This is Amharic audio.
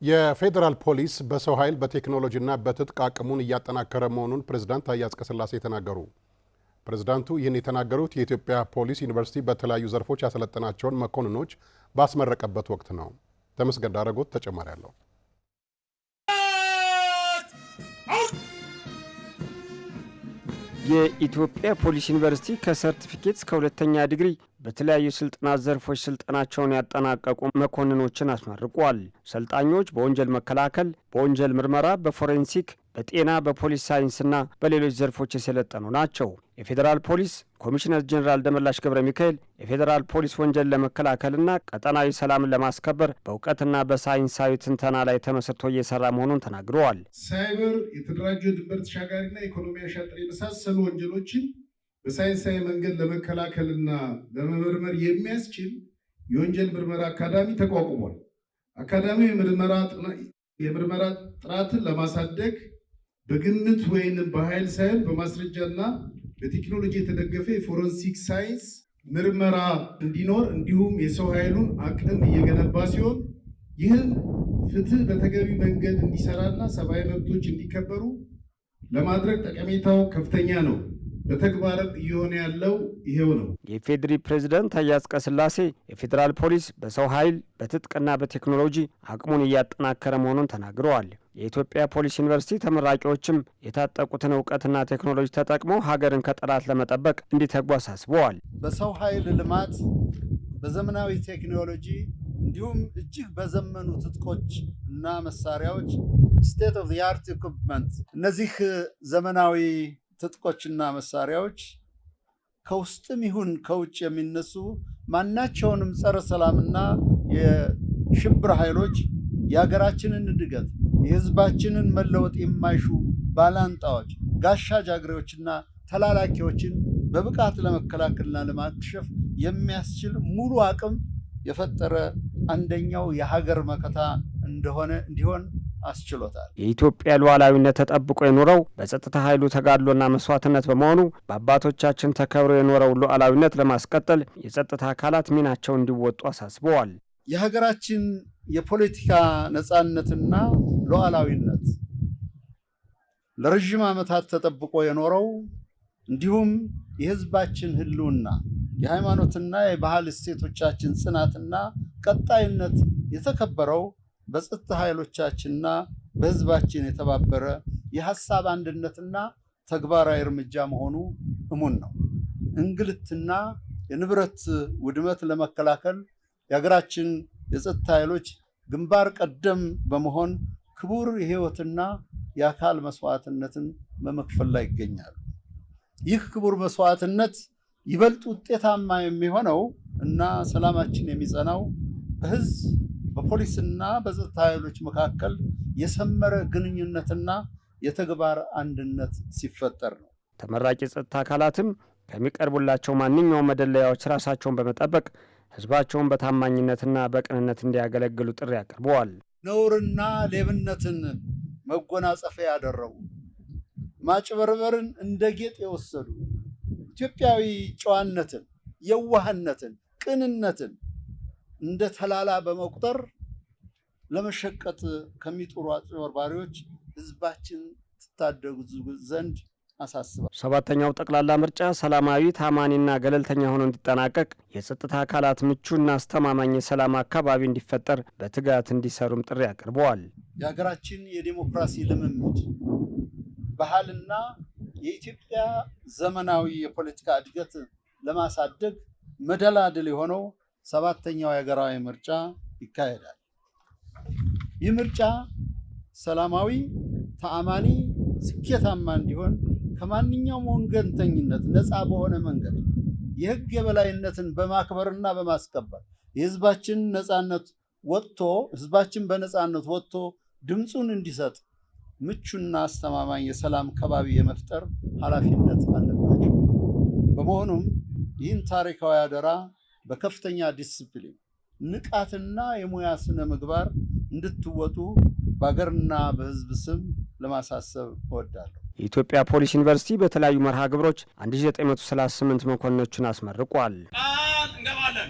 የፌደራል ፖሊስ በሰው ኃይል በቴክኖሎጂና በትጥቅ አቅሙን እያጠናከረ መሆኑን ፕሬዝዳንት ታዬ አጽቀሥላሴ ተናገሩ። ፕሬዝዳንቱ ይህን የተናገሩት የኢትዮጵያ ፖሊስ ዩኒቨርሲቲ በተለያዩ ዘርፎች ያሰለጠናቸውን መኮንኖች ባስመረቀበት ወቅት ነው። ተመስገን ዳረጎት ተጨማሪ አለው። የኢትዮጵያ ፖሊስ ዩኒቨርሲቲ ከሰርቲፊኬት እስከ ሁለተኛ ዲግሪ በተለያዩ ስልጠና ዘርፎች ስልጠናቸውን ያጠናቀቁ መኮንኖችን አስመርቋል። ሰልጣኞች በወንጀል መከላከል፣ በወንጀል ምርመራ፣ በፎሬንሲክ፣ በጤና፣ በፖሊስ ሳይንስና በሌሎች ዘርፎች የሰለጠኑ ናቸው። የፌዴራል ፖሊስ ኮሚሽነር ጀነራል ደመላሽ ገብረ ሚካኤል የፌዴራል ፖሊስ ወንጀል ለመከላከልና ቀጠናዊ ሰላምን ለማስከበር በእውቀትና በሳይንሳዊ ትንተና ላይ ተመስርቶ እየሰራ መሆኑን ተናግረዋል። ሳይበር፣ የተደራጁ ድንበር ተሻጋሪና ኢኮኖሚ አሻጥር የመሳሰሉ ወንጀሎችን በሳይንሳዊ መንገድ ለመከላከልና ለመመርመር የሚያስችል የወንጀል ምርመራ አካዳሚ ተቋቁሟል። አካዳሚው የምርመራ ጥራትን ለማሳደግ በግምት ወይንም በኃይል ሳይሆን በማስረጃና በቴክኖሎጂ የተደገፈ የፎረንሲክ ሳይንስ ምርመራ እንዲኖር እንዲሁም የሰው ኃይሉን አቅም እየገነባ ሲሆን ይህም ፍትህ በተገቢ መንገድ እንዲሰራና ሰብአዊ መብቶች እንዲከበሩ ለማድረግ ጠቀሜታው ከፍተኛ ነው። በተግባርም እየሆነ ያለው ይሄው ነው። የፌዴሪ ፕሬዝዳንት ታዬ አጽቀሥላሴ የፌዴራል ፖሊስ በሰው ኃይል በትጥቅና በቴክኖሎጂ አቅሙን እያጠናከረ መሆኑን ተናግረዋል። የኢትዮጵያ ፖሊስ ዩኒቨርሲቲ ተመራቂዎችም የታጠቁትን እውቀትና ቴክኖሎጂ ተጠቅመው ሀገርን ከጠላት ለመጠበቅ እንዲተጉ አሳስበዋል። በሰው ኃይል ልማት፣ በዘመናዊ ቴክኖሎጂ እንዲሁም እጅግ በዘመኑ ትጥቆች እና መሳሪያዎች ስቴት ኦፍ ዘ አርት ኢኩፕመንት እነዚህ ዘመናዊ ትጥቆችና መሳሪያዎች ከውስጥም ይሁን ከውጭ የሚነሱ ማናቸውንም ጸረ ሰላምና የሽብር ኃይሎች የሀገራችንን እድገት የሕዝባችንን መለወጥ የማይሹ ባላንጣዎች፣ ጋሻ ጃግሬዎችና ተላላኪዎችን በብቃት ለመከላከልና ለማክሸፍ የሚያስችል ሙሉ አቅም የፈጠረ አንደኛው የሀገር መከታ እንዲሆን አስችሎታል። የኢትዮጵያ ሉዓላዊነት ተጠብቆ የኖረው በጸጥታ ኃይሉ ተጋድሎና መስዋዕትነት በመሆኑ በአባቶቻችን ተከብሮ የኖረው ሉዓላዊነት ለማስቀጠል የጸጥታ አካላት ሚናቸው እንዲወጡ አሳስበዋል። የሀገራችን የፖለቲካ ነፃነትና ሉዓላዊነት ለረጅም ዓመታት ተጠብቆ የኖረው እንዲሁም የሕዝባችን ህልውና የሃይማኖትና የባህል እሴቶቻችን ጽናትና ቀጣይነት የተከበረው በጸጥታ ኃይሎቻችንና በህዝባችን የተባበረ የሐሳብ አንድነትና ተግባራዊ እርምጃ መሆኑ እሙን ነው። እንግልትና የንብረት ውድመት ለመከላከል የሀገራችን የጸጥታ ኃይሎች ግንባር ቀደም በመሆን ክቡር የህይወትና የአካል መስዋዕትነትን በመክፈል ላይ ይገኛሉ። ይህ ክቡር መስዋዕትነት ይበልጥ ውጤታማ የሚሆነው እና ሰላማችን የሚጸናው በህዝብ በፖሊስና በጸጥታ ኃይሎች መካከል የሰመረ ግንኙነትና የተግባር አንድነት ሲፈጠር ነው። ተመራቂ የጸጥታ አካላትም ከሚቀርቡላቸው ማንኛውም መደለያዎች ራሳቸውን በመጠበቅ ህዝባቸውን በታማኝነትና በቅንነት እንዲያገለግሉ ጥሪ አቅርበዋል። ነውርና ሌብነትን መጎናጸፊያ ያደረጉ፣ ማጭበርበርን እንደ ጌጥ የወሰዱ፣ ኢትዮጵያዊ ጨዋነትን፣ የዋህነትን፣ ቅንነትን እንደ ተላላ በመቁጠር ለመሸቀጥ ከሚጥሩ አጭበርባሪዎች ህዝባችን ትታደጉ ዘንድ አሳስባል። ሰባተኛው ጠቅላላ ምርጫ ሰላማዊ፣ ታማኒና ገለልተኛ ሆኖ እንዲጠናቀቅ የጸጥታ አካላት ምቹና አስተማማኝ የሰላም አካባቢ እንዲፈጠር በትጋት እንዲሰሩም ጥሪ አቅርበዋል። የሀገራችን የዲሞክራሲ ልምምድ ባህልና የኢትዮጵያ ዘመናዊ የፖለቲካ እድገት ለማሳደግ መደላድል የሆነው ሰባተኛው የሀገራዊ ምርጫ ይካሄዳል። ይህ ምርጫ ሰላማዊ፣ ተአማኒ፣ ስኬታማ እንዲሆን ከማንኛውም ወገንተኝነት ነፃ በሆነ መንገድ የህግ የበላይነትን በማክበርና በማስከበር ህዝባችን በነፃነት ወጥቶ ድምፁን እንዲሰጥ ምቹና አስተማማኝ የሰላም ከባቢ የመፍጠር ኃላፊነት አለባቸው። በመሆኑም ይህን ታሪካዊ አደራ በከፍተኛ ዲስፕሊን፣ ንቃትና የሙያ ስነ ምግባር እንድትወጡ በሀገርና በህዝብ ስም ለማሳሰብ እወዳለሁ። የኢትዮጵያ ፖሊስ ዩኒቨርሲቲ በተለያዩ መርሃ ግብሮች 1938 መኮንኖችን አስመርቋል። እንገባለን።